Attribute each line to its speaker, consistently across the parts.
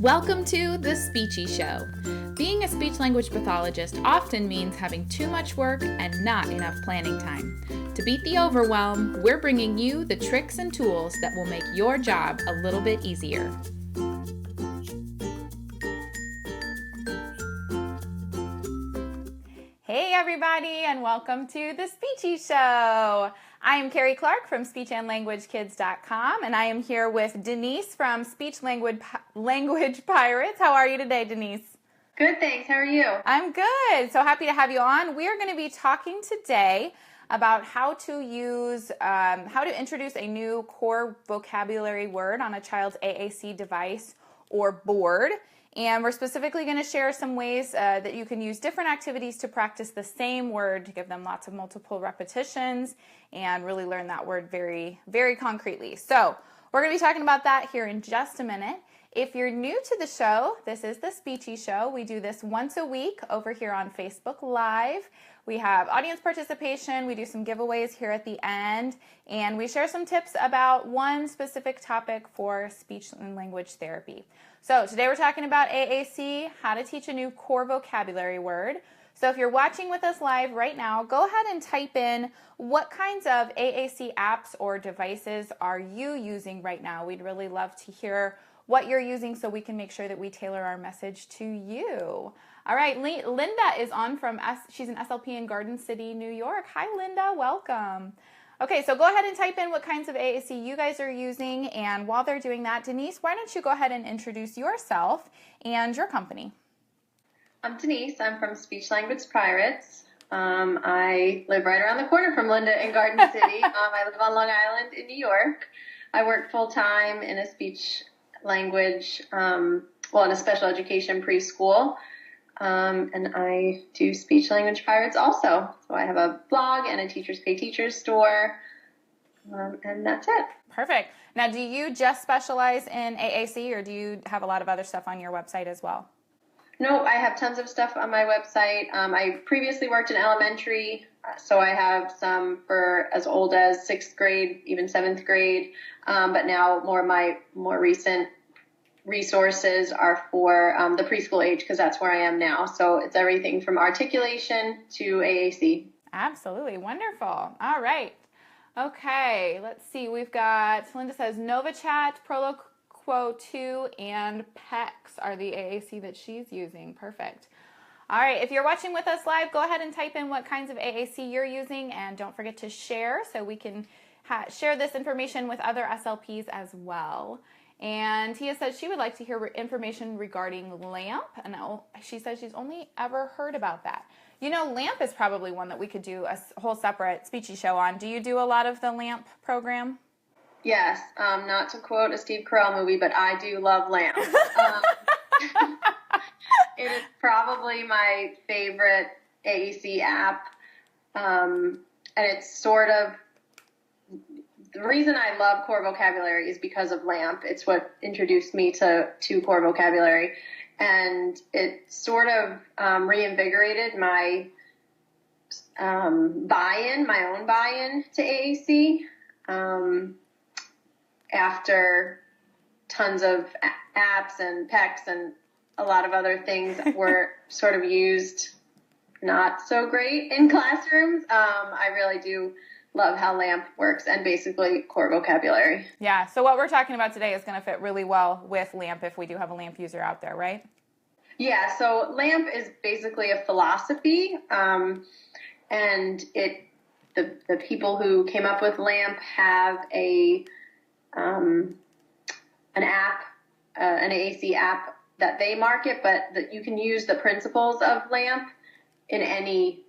Speaker 1: Welcome to the Speechie Show. Being a speech-language pathologist often means having too much work and not enough planning time. To beat the overwhelm, we're bringing you the tricks and tools that will make your job a little bit easier. Hey everybody, and welcome to the Speechie Show. I am Carrie Clark from speechandlanguagekids.com, and I am here with Denise from Speech Language Pirates. How are you today, Denise?
Speaker 2: Good, thanks. How are you?
Speaker 1: I'm good. So happy to have you on. We are going to be talking today about how to introduce a new core vocabulary word on a child's AAC device or board. And we're specifically going to share some ways that you can use different activities to practice the same word, to give them lots of multiple repetitions, and really learn that word very, very concretely. So we're going to be talking about that here in just a minute. If you're new to the show, this is the Speechie Show. We do this once a week over here on Facebook Live. We have audience participation, we do some giveaways here at the end, and we share some tips about one specific topic for speech and language therapy. So today we're talking about AAC, how to teach a new core vocabulary word. So if you're watching with us live right now, go ahead and type in what kinds of AAC apps or devices are you using right now. We'd really love to hear what you're using so we can make sure that we tailor our message to you. All right, Linda is on she's an SLP in Garden City, New York. Hi, Linda, welcome. Okay, so go ahead and type in what kinds of AAC you guys are using, and while they're doing that, Denise, why don't you go ahead and introduce yourself and your company?
Speaker 2: I'm Denise. I'm from Speech Language Pirates. I live right around the corner from Linda in Garden City. I live on Long Island in New York. I work full-time in a speech language, in a special education preschool. And I do Speech Language Pirates also. So I have a blog and a Teachers Pay Teachers store, and that's it.
Speaker 1: Perfect. Now, do you just specialize in AAC, or do you have a lot of other stuff on your website as well?
Speaker 2: No, I have tons of stuff on my website. I previously worked in elementary, so I have some for as old as 6th grade, even 7th grade, but now my more recent resources are for the preschool age, because that's where I am now. So it's everything from articulation to AAC.
Speaker 1: Absolutely. Wonderful. All right. Okay. Let's see. We've got, Linda says, NovaChat, Proloquo 2, and PEX are the AAC that she's using. Perfect. All right. If you're watching with us live, go ahead and type in what kinds of AAC you're using, and don't forget to share so we can share this information with other SLPs as well. And Tia says she would like to hear information regarding LAMP, and she says she's only ever heard about that. You know, LAMP is probably one that we could do a whole separate Speechie Show on. Do you do a lot of the LAMP program?
Speaker 2: Yes, not to quote a Steve Carell movie, but I do love LAMP. It is probably my favorite AAC app, and it's sort of, the reason I love core vocabulary is because of LAMP. It's what introduced me to core vocabulary. And it sort of reinvigorated my my own buy-in to AAC. After tons of apps and PECs and a lot of other things were sort of used not so great in classrooms, I really do love how LAMP works, and basically core vocabulary.
Speaker 1: Yeah, so what we're talking about today is going to fit really well with LAMP if we do have a LAMP user out there, right?
Speaker 2: Yeah, so LAMP is basically a philosophy, and the people who came up with LAMP have an app, an AAC app that they market, but that you can use the principles of LAMP in any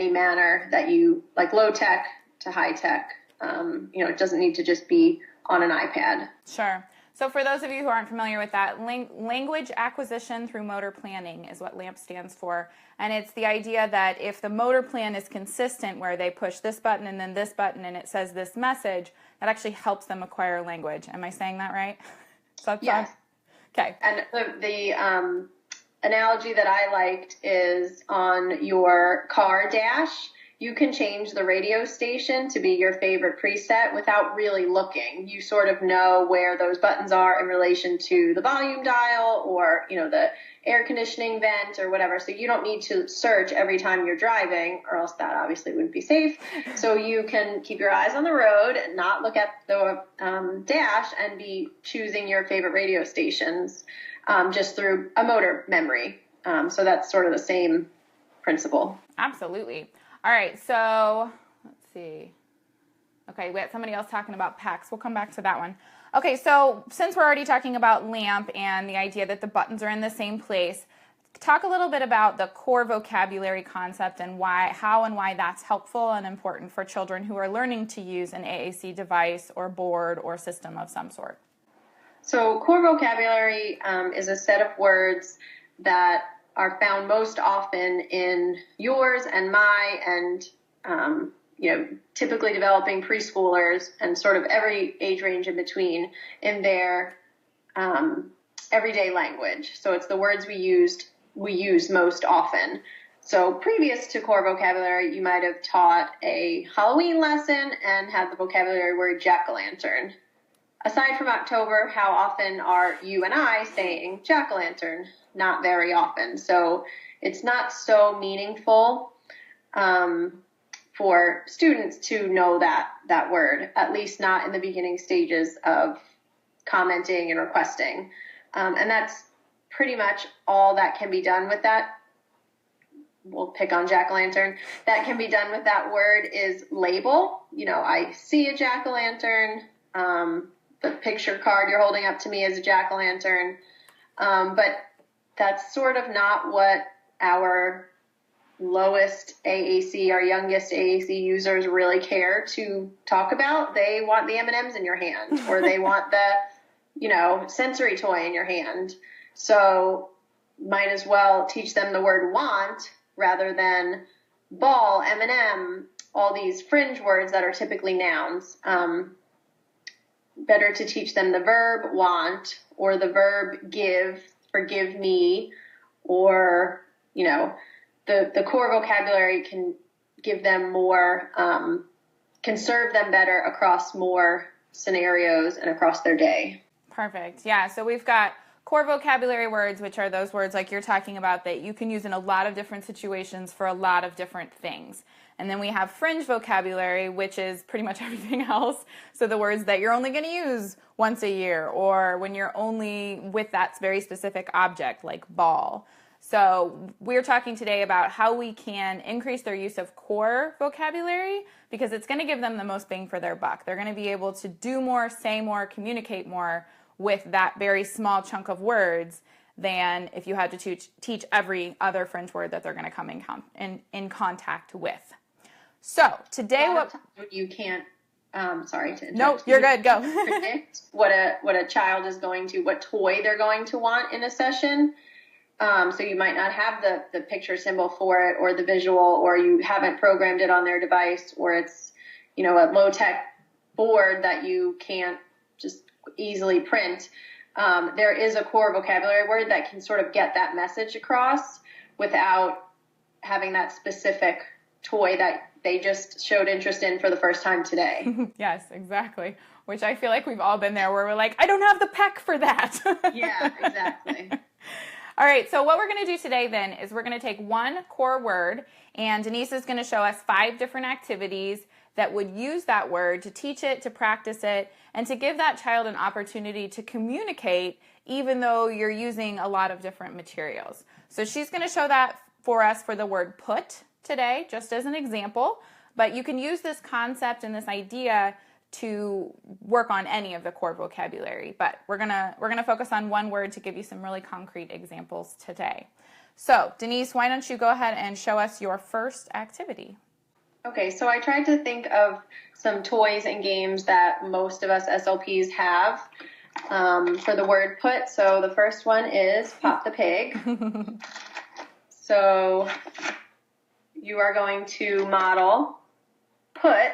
Speaker 2: manner that you like, low tech to high tech. It doesn't need to just be on an iPad.
Speaker 1: Sure. So for those of you who aren't familiar with that, language acquisition through motor planning is what LAMP stands for. And it's the idea that if the motor plan is consistent, where they push this button and then this button and it says this message, that actually helps them acquire language. Am I saying that right?
Speaker 2: Yes.
Speaker 1: Okay.
Speaker 2: And the analogy that I liked is on your car dash. you can change the radio station to be your favorite preset without really looking. You sort of know where those buttons are in relation to the volume dial or, the air conditioning vent or whatever. So you don't need to search every time you're driving, or else that obviously wouldn't be safe. So you can keep your eyes on the road and not look at the dash and be choosing your favorite radio stations just through a motor memory. So that's sort of the same principle.
Speaker 1: Absolutely. All right, so let's see. Okay, we had somebody else talking about PECs. We'll come back to that one. Okay, so since we're already talking about LAMP and the idea that the buttons are in the same place, talk a little bit about the core vocabulary concept and how and why that's helpful and important for children who are learning to use an AAC device or board or system of some sort.
Speaker 2: So core vocabulary is a set of words that are found most often in yours and my and, typically developing preschoolers and sort of every age range in between in their everyday language. So it's the words we use most often. So previous to core vocabulary, you might have taught a Halloween lesson and had the vocabulary word jack-o'-lantern. Aside from October, how often are you and I saying jack-o'-lantern? Not very often. So it's not so meaningful for students to know that word, at least not in the beginning stages of commenting and requesting. And that's pretty much all that can be done with that. We'll pick on jack-o'-lantern. That can be done with that word is label. I see a jack-o'-lantern. The picture card you're holding up to me is a jack-o'-lantern. But that's sort of not what our lowest AAC, our youngest AAC users really care to talk about. They want the M&Ms in your hand, or they want the, sensory toy in your hand. So might as well teach them the word want rather than ball, M&M, all these fringe words that are typically nouns. Better to teach them the verb want or the verb give, forgive me, or, the core vocabulary can give them more, can serve them better across more scenarios and across their day.
Speaker 1: Perfect. Yeah, so we've got core vocabulary words, which are those words like you're talking about that you can use in a lot of different situations for a lot of different things. And then we have fringe vocabulary, which is pretty much everything else. So the words that you're only going to use once a year or when you're only with that very specific object like ball. So we're talking today about how we can increase their use of core vocabulary because it's going to give them the most bang for their buck. They're going to be able to do more, say more, communicate more with that very small chunk of words than if you had to teach every other fringe word that they're going to come in contact with. So today,
Speaker 2: you can't. Sorry to interrupt.
Speaker 1: Nope, you're good. Go.
Speaker 2: Predict what a child is going to, what toy they're going to want in a session. So you might not have the picture symbol for it or the visual, or you haven't programmed it on their device, or it's a low tech board that you can't just easily print. There is a core vocabulary word that can sort of get that message across without having that specific toy that they just showed interest in for the first time today.
Speaker 1: Yes, exactly. Which I feel like we've all been there where we're like, I don't have the PEC for that.
Speaker 2: Yeah, exactly.
Speaker 1: All right, so what we're going to do today then is we're going to take one core word, and Denise is going to show us 5 different activities that would use that word to teach it, to practice it, and to give that child an opportunity to communicate even though you're using a lot of different materials. So she's going to show that for us for the word put today, just as an example, but you can use this concept and this idea to work on any of the core vocabulary, but we're gonna focus on one word to give you some really concrete examples today. So Denise, why don't you go ahead and show us your first activity?
Speaker 2: Okay, so I tried to think of some toys and games that most of us SLPs have for the word put. So the first one is Pop the Pig. So you are going to model put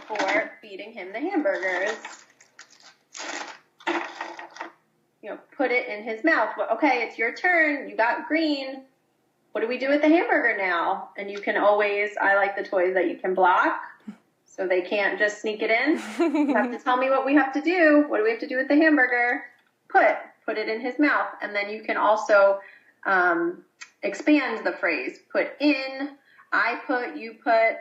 Speaker 2: for feeding him the hamburgers. Put it in his mouth. Okay, it's your turn. You got green. what do we do with the hamburger now? And you can always, I like the toys that you can block so they can't just sneak it in. You have to tell me what we have to do. What do we have to do with the hamburger? Put it in his mouth. And then you can also expand the phrase. Put in, I put, you put.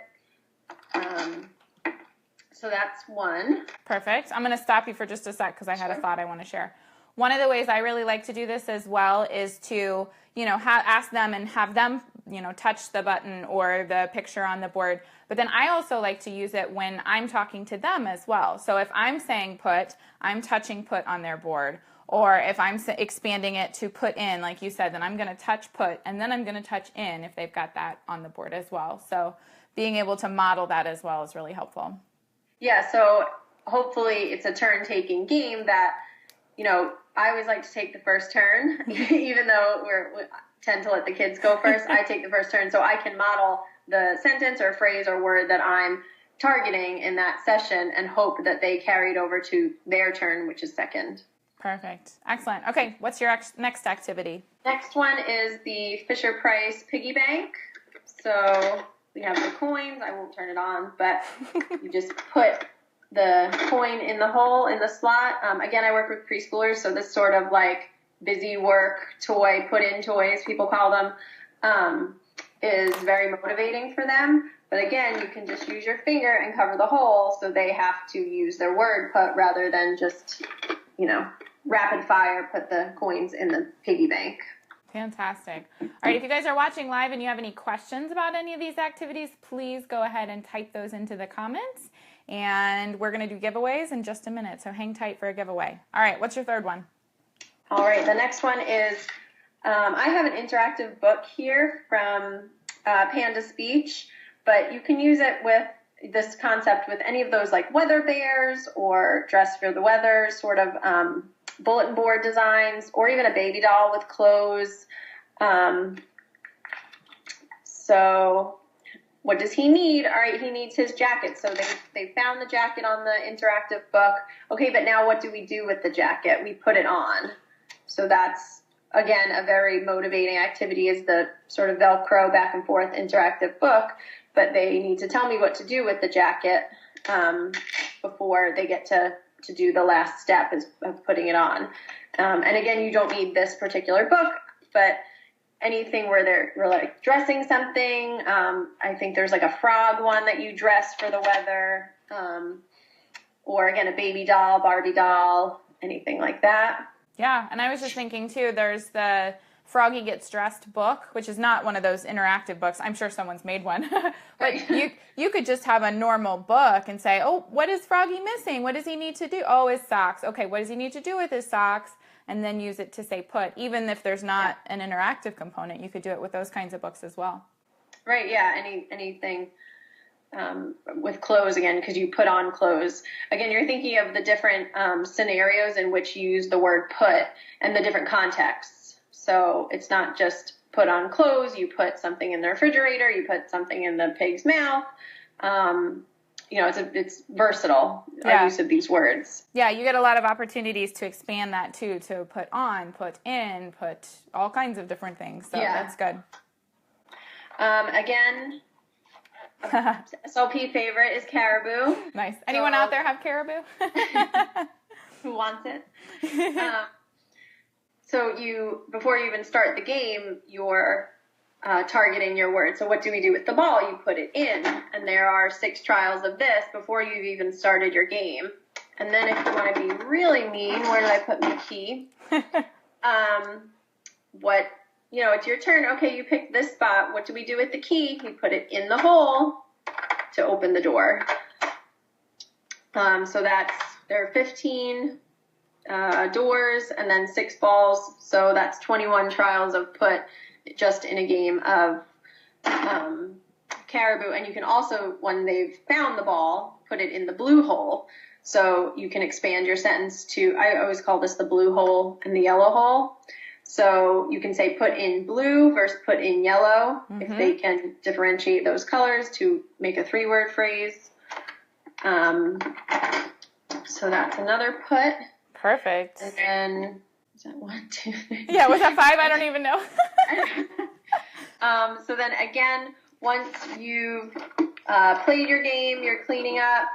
Speaker 2: So that's one.
Speaker 1: Perfect. I'm going to stop you for just a sec because I had a thought I want to share. One of the ways I really like to do this as well is to, ask them and have them, touch the button or the picture on the board. But then I also like to use it when I'm talking to them as well. So if I'm saying put, I'm touching put on their board. Or if I'm expanding it to put in, like you said, then I'm going to touch put, and then I'm going to touch in if they've got that on the board as well. So being able to model that as well is really helpful.
Speaker 2: Yeah, so hopefully it's a turn-taking game that, I always like to take the first turn, even though we tend to let the kids go first. I take the first turn so I can model the sentence or phrase or word that I'm targeting in that session and hope that they carry it over to their turn, which is second.
Speaker 1: Perfect. Excellent. Okay, what's your next activity?
Speaker 2: Next one is the Fisher-Price Piggy Bank. So we have the coins. I won't turn it on, but you just put the coin in the hole in the slot. Again, I work with preschoolers, so this sort of like busy work toy, put in toys, people call them, is very motivating for them. But again, you can just use your finger and cover the hole so they have to use their word put rather than just, rapid fire, put the coins in the piggy bank.
Speaker 1: Fantastic. All right, if you guys are watching live and you have any questions about any of these activities, please go ahead and type those into the comments. And we're going to do giveaways in just a minute, so hang tight for a giveaway. All right, what's your third one?
Speaker 2: All right, the next one is, I have an interactive book here from Panda Speech, but you can use it with this concept with any of those like weather bears or dress for the weather sort of bulletin board designs, or even a baby doll with clothes. So what does he need? All right, he needs his jacket. So they found the jacket on the interactive book. Okay, but now what do we do with the jacket? We put it on. So that's, again, a very motivating activity, is the sort of Velcro back and forth interactive book. But they need to tell me what to do with the jacket before they get to do the last step of putting it on. And again, you don't need this particular book, but anything where we're like dressing something. I think there's like a frog one that you dress for the weather. Or again, a baby doll, Barbie doll, anything like that.
Speaker 1: Yeah, and I was just thinking too, there's the Froggy Gets Dressed book, which is not one of those interactive books. I'm sure someone's made one. But you could just have a normal book and say, oh, what is Froggy missing? What does he need to do? Oh, his socks. Okay, what does he need to do with his socks? And then use it to say put. Even if there's not an interactive component, you could do it with those kinds of books as well.
Speaker 2: Right, yeah, anything with clothes, again, because you put on clothes. Again, you're thinking of the different scenarios in which you use the word put and the different contexts. So it's not just put on clothes, you put something in the refrigerator, you put something in the pig's mouth. It's versatile, our use of these words.
Speaker 1: Yeah, you get a lot of opportunities to expand that too, to put on, put in, put all kinds of different things. So that's good.
Speaker 2: Again, SLP favorite is caribou.
Speaker 1: Nice. Anyone out there have caribou?
Speaker 2: Who wants it? So before you even start the game, you're targeting your word. So what do we do with the ball? You put it in, and there are 6 trials of this before you've even started your game. And then if you want to be really mean, where did I put my key? It's your turn. Okay, you picked this spot. What do we do with the key? You put it in the hole to open the door. So there are 15 doors and then 6 balls. So that's 21 trials of put just in a game of caribou. And you can also, when they've found the ball, put it in the blue hole. So you can expand your sentence to, I always call this the blue hole and the yellow hole. So you can say put in blue versus put in yellow, if they can differentiate those colors to make a 3-word phrase. So that's another put.
Speaker 1: Perfect.
Speaker 2: And then, is that 1, 2, 3?
Speaker 1: Yeah, was that 5? I don't even know.
Speaker 2: So then again, once you've played your game, you're cleaning up,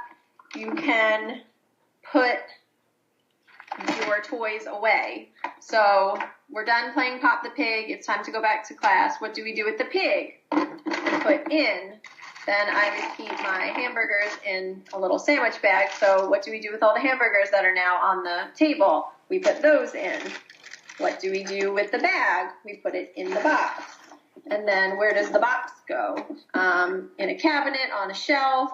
Speaker 2: you can put your toys away. So we're done playing Pop the Pig. It's time to go back to class. What do we do with the pig? We put in. Then I would keep my hamburgers in a little sandwich bag. So what do we do with all the hamburgers that are now on the table? We put those in. What do we do with the bag? We put it in the box. And then where does the box go? In a cabinet, on a shelf.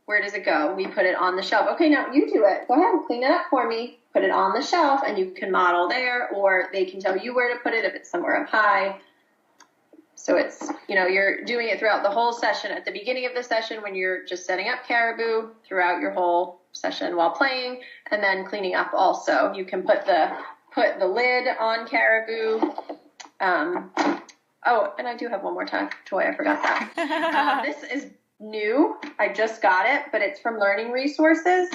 Speaker 2: Where does it go? We put it on the shelf. Okay, now you do it. Go ahead and clean it up for me. Put it on the shelf, and you can model there, or they can tell you where to put it if it's somewhere up high. So it's, you're doing it throughout the whole session. At the beginning of the session when you're just setting up Caribou, throughout your whole session while playing, and then cleaning up also. You can put the lid on Caribou. Oh, and I do have one more toy. I forgot that. This is new. I just got it, but it's from Learning Resources.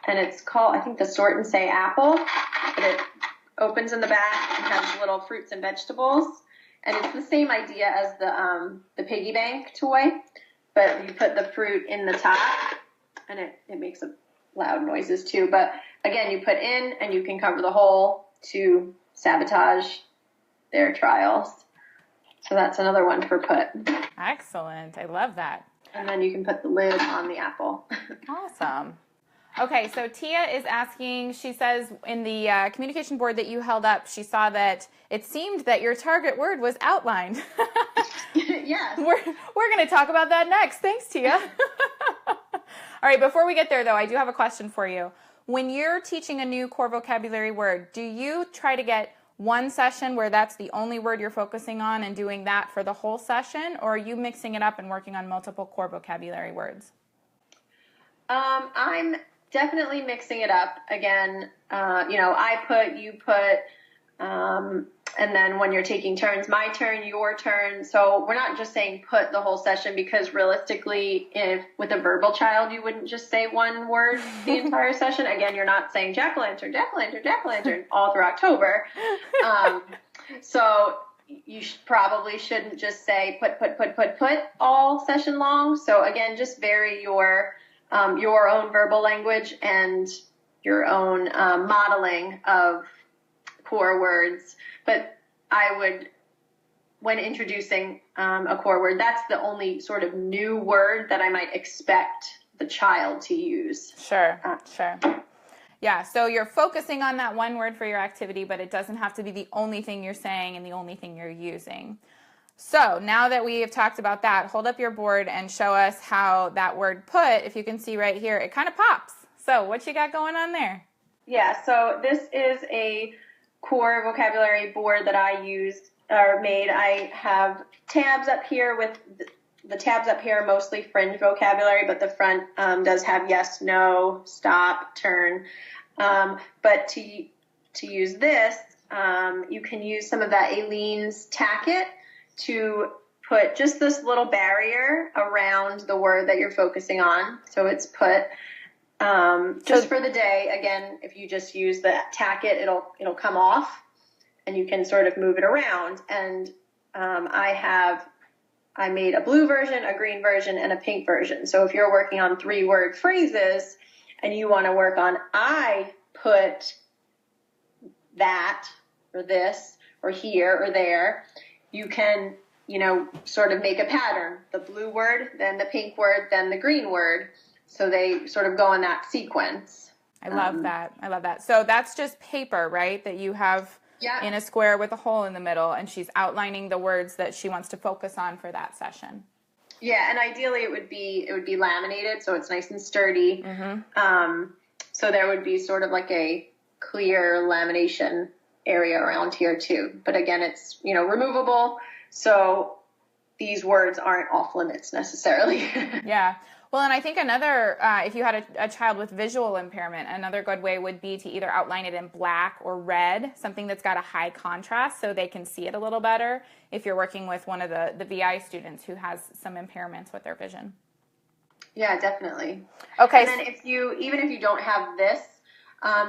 Speaker 2: And it's called, I think, the Sort and Say Apple. But it opens in the back and has little fruits and vegetables. And it's the same idea as the piggy bank toy. But you put the fruit in the top. And it makes loud noises too. But again, you put in and you can cover the hole to sabotage their trials. So that's another one for put.
Speaker 1: Excellent. I love that.
Speaker 2: And then you can put the lid on the apple.
Speaker 1: Awesome. Okay, so Tia is asking, she says in the communication board that you held up, she saw that it seemed that your target word was outlined.
Speaker 2: Yes.
Speaker 1: We're going to talk about that next. Thanks, Tia. All right, before we get there, though, I do have a question for you. When you're teaching a new core vocabulary word, do you try to get one session where that's the only word you're focusing on and doing that for the whole session, or are you mixing it up and working on multiple core vocabulary words?
Speaker 2: I'm definitely mixing it up. Again, I put, you put, and then when you're taking turns, my turn, your turn. So we're not just saying put the whole session, because realistically, if with a verbal child, you wouldn't just say one word the entire session. Again, you're not saying jack-o'-lantern, jack-o'-lantern, jack-o'-lantern all through October. So you probably shouldn't just say put all session long. So again, just vary your own verbal language and your own modeling of core words. But I would, when introducing a core word, that's the only sort of new word that I might expect the child to use.
Speaker 1: Sure. Yeah, so you're focusing on that one word for your activity, but it doesn't have to be the only thing you're saying and the only thing you're using. So now that we have talked about that, hold up your board and show us how that word put, if you can see right here, it kind of pops. So what you got going on there?
Speaker 2: Yeah, so this is a core vocabulary board that I used or made. I have tabs up here with the tabs up here are mostly fringe vocabulary, but the front does have yes, no, stop, turn. But to use this, you can use some of that Aileen's Tacket to put just this little barrier around the word that you're focusing on. So it's put just for the day. Again, if you just use the Tacket, it'll come off, and you can sort of move it around. And I made a blue version, a green version, and a pink version. So if you're working on 3-word phrases and you want to work on I put that or this or here or there, you can, sort of make a pattern. The blue word, then the pink word, then the green word. So they sort of go in that sequence.
Speaker 1: I love that. So that's just paper, right, that you have in a square with a hole in the middle, and she's outlining the words that she wants to focus on for that session.
Speaker 2: Yeah, and ideally it would be laminated, so it's nice and sturdy. Mm-hmm. So there would be sort of like a clear lamination area around here too. But again, it's, removable, so these words aren't off limits necessarily.
Speaker 1: Yeah. Well, and I think another, if you had a child with visual impairment, another good way would be to either outline it in black or red, something that's got a high contrast so they can see it a little better if you're working with one of the VI students who has some impairments with their vision.
Speaker 2: Yeah, definitely.
Speaker 1: Okay.
Speaker 2: And then even if you don't have this,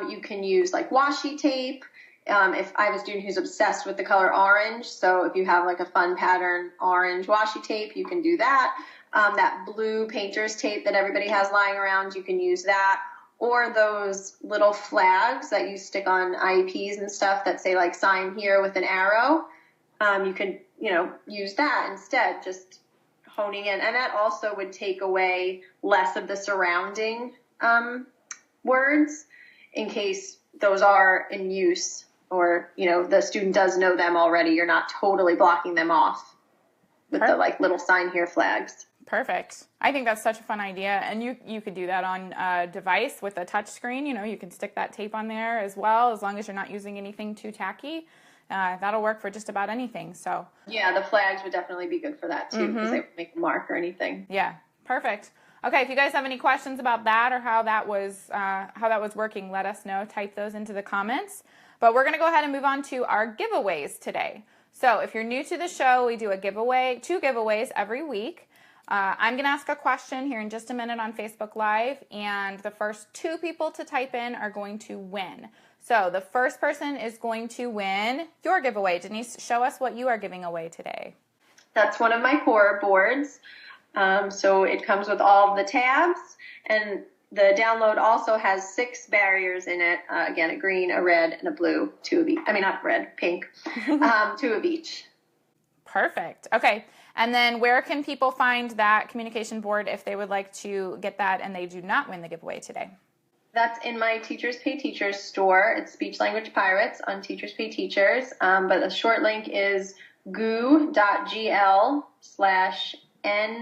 Speaker 2: you can use like washi tape. If I have a student who's obsessed with the color orange, so if you have like a fun pattern orange washi tape, you can do that. That blue painter's tape that everybody has lying around, you can use that. Or those little flags that you stick on IEPs and stuff that say like sign here with an arrow. You could, use that instead, just honing in. And that also would take away less of the surrounding words in case those are in use, or, the student does know them already. You're not totally blocking them off with the like little sign here flags.
Speaker 1: Perfect. I think that's such a fun idea. And you could do that on a device with a touch screen. You can stick that tape on there as well, as long as you're not using anything too tacky. That'll work for just about anything. So
Speaker 2: yeah, the flags would definitely be good for that too, because they won't make a mark or anything.
Speaker 1: Yeah, perfect. Okay, if you guys have any questions about that or how that was working, let us know. Type those into the comments. But we're going to go ahead and move on to our giveaways today. So if you're new to the show, we do a giveaway, 2 giveaways every week. I'm going to ask a question here in just a minute on Facebook Live, and the first 2 people to type in are going to win. So the first person is going to win your giveaway. Denise, show us what you are giving away today.
Speaker 2: That's one of my core boards. So it comes with all the tabs, and the download also has 6 barriers in it. Again, a green, a red, and a blue. 2 of each. I mean, not red, pink. 2 of each.
Speaker 1: Perfect. Okay. And then where can people find that communication board if they would like to get that and they do not win the giveaway today?
Speaker 2: That's in my Teachers Pay Teachers store. It's Speech Language Pirates on Teachers Pay Teachers. But the short link is goo.gl/N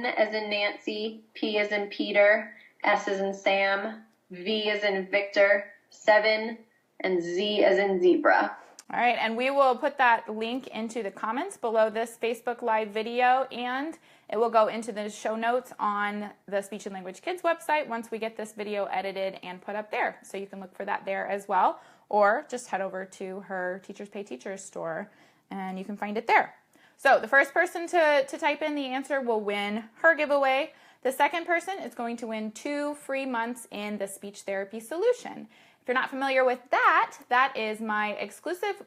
Speaker 2: as in Nancy, P as in Peter, S as in Sam, V as in Victor, 7, and Z as in zebra.
Speaker 1: All right, and we will put that link into the comments below this Facebook Live video, and it will go into the show notes on the Speech and Language Kids website once we get this video edited and put up there. So you can look for that there as well, or just head over to her Teachers Pay Teachers store, and you can find it there. So the first person to type in the answer will win her giveaway. The second person is going to win 2 free months in the Speech Therapy Solution. If you're not familiar with that, that is my exclusive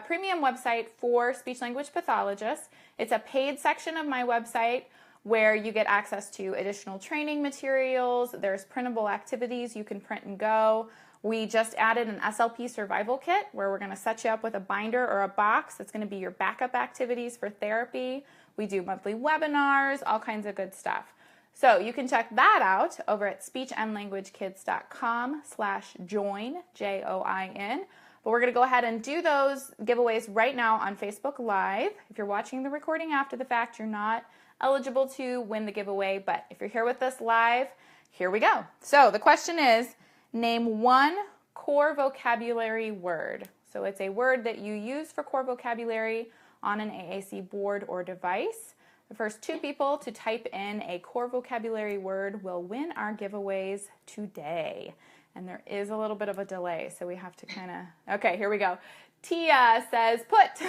Speaker 1: premium website for speech language pathologists. It's a paid section of my website where you get access to additional training materials. There's printable activities you can print and go. We just added an SLP survival kit where we're going to set you up with a binder or a box that's going to be your backup activities for therapy. We do monthly webinars, all kinds of good stuff. So you can check that out over at speechandlanguagekids.com/join, JOIN. But we're going to go ahead and do those giveaways right now on Facebook Live. If you're watching the recording after the fact, you're not eligible to win the giveaway. But if you're here with us live, here we go. So the question is, name 1 core vocabulary word. So it's a word that you use for core vocabulary on an AAC board or device. The first 2 people to type in a core vocabulary word will win our giveaways today. And there is a little bit of a delay, so we have to kind of... Okay, here we go. Tia says put,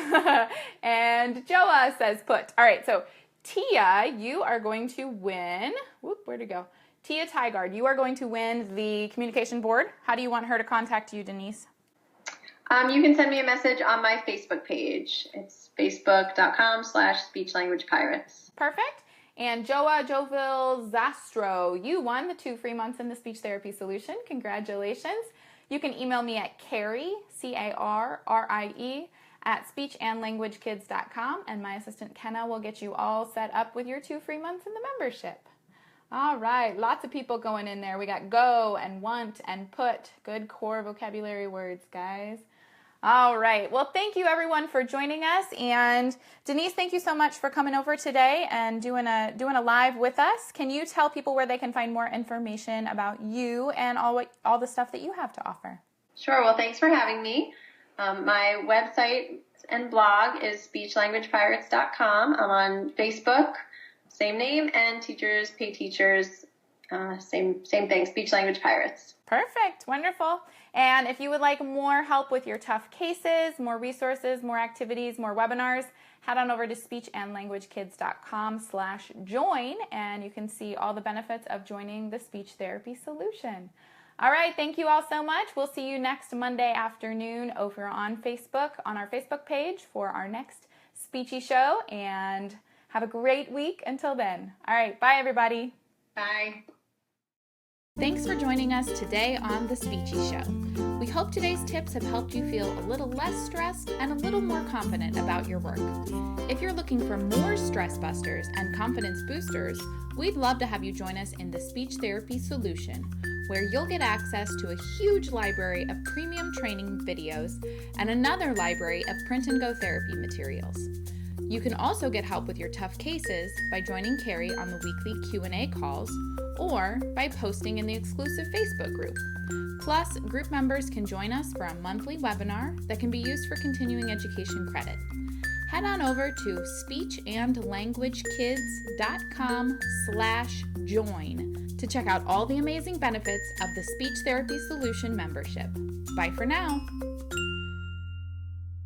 Speaker 1: and Joa says put. All right, so Tia, you are going to win... Whoop, where'd it go? Tia Tygard, you are going to win the communication board. How do you want her to contact you, Denise?
Speaker 2: You can send me a message on my Facebook page. It's facebook.com/speechlanguagepirates.
Speaker 1: Perfect. And Joa Joville Zastro, you won the 2 free months in the Speech Therapy Solution. Congratulations. You can email me at Carrie, C-A-R-R-I-E, at speechandlanguagekids.com, and my assistant Kenna will get you all set up with your 2 free months in the membership. All right, lots of people going in there. We got go and want and put. Good core vocabulary words, guys. All right. Well, thank you everyone for joining us. And Denise, thank you so much for coming over today and doing a live with us. Can you tell people where they can find more information about you and all the stuff that you have to offer?
Speaker 2: Sure. Well, thanks for having me. My website and blog is speechlanguagepirates.com. I'm on Facebook, same name, and Teachers Pay Teachers, same thing, Speech Language Pirates.
Speaker 1: Perfect. Wonderful. And if you would like more help with your tough cases, more resources, more activities, more webinars, head on over to speechandlanguagekids.com/join, and you can see all the benefits of joining the Speech Therapy Solution. All right, thank you all so much. We'll see you next Monday afternoon over on Facebook, on our Facebook page for our next Speechie Show, and have a great week until then. All right, bye everybody.
Speaker 2: Bye.
Speaker 1: Thanks for joining us today on The Speechie Show. We hope today's tips have helped you feel a little less stressed and a little more confident about your work. If you're looking for more stress busters and confidence boosters, we'd love to have you join us in the Speech Therapy Solution, where you'll get access to a huge library of premium training videos and another library of print and go therapy materials. You can also get help with your tough cases by joining Carrie on the weekly Q&A calls or by posting in the exclusive Facebook group. Plus, group members can join us for a monthly webinar that can be used for continuing education credit. Head on over to speechandlanguagekids.com/join to check out all the amazing benefits of the Speech Therapy Solution membership. Bye for now.